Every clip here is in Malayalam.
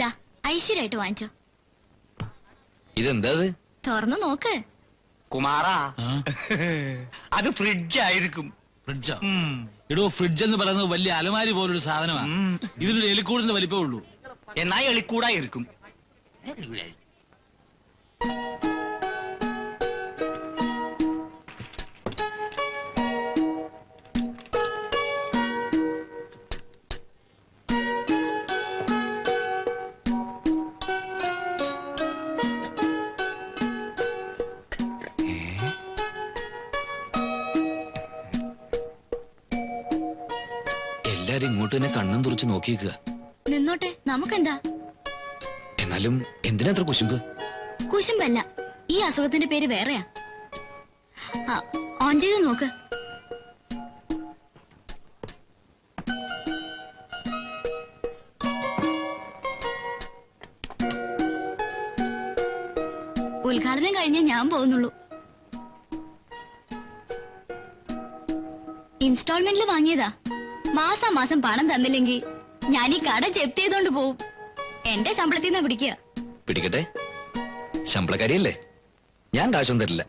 ദാ ഐശ്വര്യമായിട്ട് വാങ്ങിച്ചോ. ഇതെന്താ തുറന്നു നോക്ക്. കുമാറാ, അത് ഫ്രിഡ്ജ് ആയിരിക്കും. ഫ്രിഡ്ജാ? എടോ, ഫ്രിഡ്ജ് എന്ന് പറയുന്നത് വലിയ അലമാരി പോലൊരു സാധനമാണ്. ഇതിനൊരു എലിക്കൂടിന്റെ വലിപ്പേ ഉള്ളൂ. എന്നാ എളിക്കൂടായിരിക്കും. എല്ലാരും ഇങ്ങോട്ട് തന്നെ കണ്ണും തുറച്ച് നോക്കിയേക്കുക. നിന്നോട്ടെ, നമുക്കെന്താ? എന്നാലും എന്തിനാ അത്ര കുശുമ്പ്? കുശുമ്പല്ല, ഈ അസുഖത്തിന്റെ പേര് വേറെയാ. ഓൺ ചെയ്ത് നോക്ക്. ഉദ്ഘാടനം കഴിഞ്ഞേ ഞാൻ പോകുന്നുള്ളൂ. ഇൻസ്റ്റാൾമെന്റിൽ വാങ്ങിയതാ. മാസം പണം തന്നില്ലെങ്കിൽ ഞാൻ ഈ കട ജപ്തി ചെയ്തോണ്ട് പോവും. എന്റെ ശമ്പളത്തിൽ നിന്ന് പിടിക്കുക. പിടിക്കട്ടെ, ശമ്പളക്കാരിയല്ലേ, ഞാൻ കാശൊന്നും തരില്ല.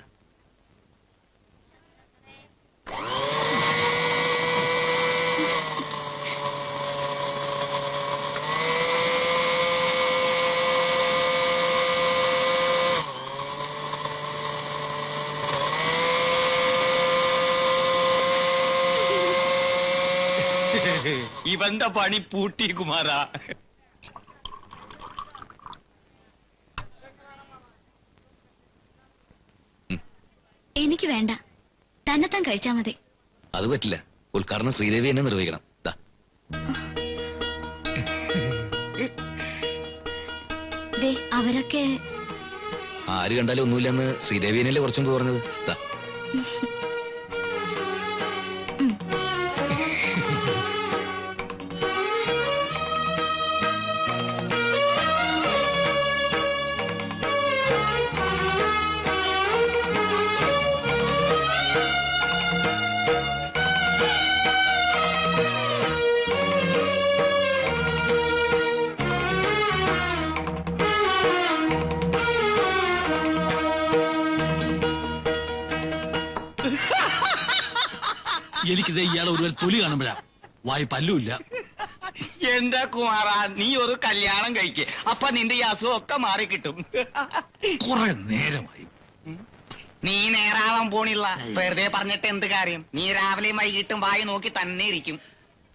ഇവന്റെ പണി പൂട്ടി കുമാറാ. എനിക്ക് വേണ്ട, തന്നെത്താൻ കഴിച്ചാ മതി. അത് പറ്റില്ല, ഉദ്ഘാടനം ശ്രീദേവി എന്നെ നിർവഹിക്കണം. അവരൊക്കെ ആര് കണ്ടാലും ഒന്നുമില്ലെന്ന് ശ്രീദേവിയനല്ലേ കുറച്ചും പറഞ്ഞത്. എനിക്കിത് ഇയാളെ ഒരു തൊലി കാണുമ്പോഴാ വായി പല്ലുമില്ല. എന്താ കുമാറാ, നീ ഒരു കല്യാണം കഴിക്ക്, അപ്പൊ നിന്റെ ഈ അസുഖം ഒക്കെ മാറി കിട്ടും. കുറെ നേരമായി. നീ നേരാവാൻ പോണില്ല. വെറുതെ പറഞ്ഞിട്ട് എന്ത് കാര്യം? നീ രാവിലെയും വൈകിട്ടും വായി നോക്കി തന്നെ ഇരിക്കും.